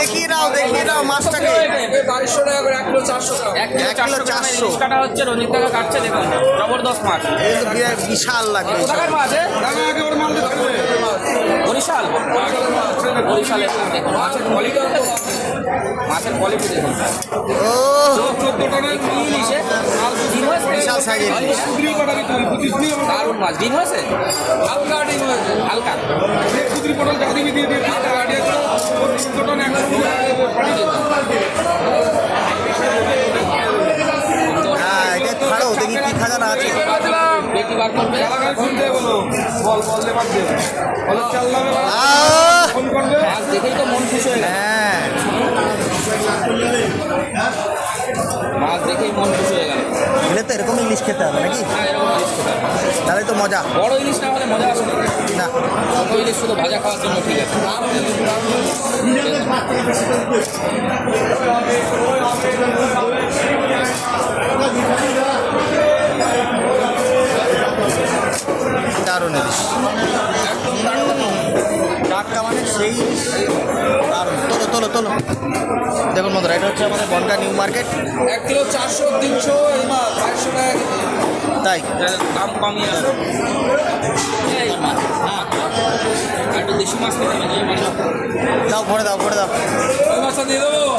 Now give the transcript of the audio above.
দেখিয়ে দাও মাছটাকে। 2200 টাকা করে 1 কিলো 400 গ্রাম। 1 কিলো 400 গ্রামের ইলিশ কাটা হচ্ছে, রঞ্জিত কাকা কাটছে, দেখুন জবরদস্ত মাছ। এই তো বিশাল লাগে। কোথাকার মাছ? বরিশাল। বরিশালের দেখুন মাছের কোয়ালিটি, মাছের কোয়ালিটি দেখুন। ও 14 টনের ইলিশে ডিম হয়েছে, বিশাল সাইজের ইলিশ। দারুণ মাছ। ডিম হয়েছে হালকা ডিম হয়েছে। হালকা। হ্যাঁ এটা ছাড়ো দেখি কি খাজানা আছে। বেটি বার করবে। মাছ দেখেই তো মন খুশি হয়ে গেল। হ্যাঁ মাছ দেখেই মন খুশি হয়ে গেল। এলে তো এরকম ইলিশ খেতে হবে নাকি? হ্যাঁ, এরকম ইলিশ খেতে হবে। তাহলে তো মজা। বড় ইলিশ না হলে মজা আসে না। না ছোট ইলিশ শুধু ভাজা খাওয়ার জন্য ঠিক আছে। দারুণ ইলিশ, টাটকা মানে সেই দারুণ। তোলো তোলো। দেখুন বন্ধুরা, এটা হচ্ছে আমাদের বনগা নিউ মার্কেট। 1 কিলো 400 300 এই মাছ 500 টাকা কেজি। তাই দাম কমিয়ে আসে। এই মাছ, হ্যাঁ, আর একটু দেশি মাছ খেতে হবে। দাও ভরে দাও। ওই মাছটা দিয়ে দেবো।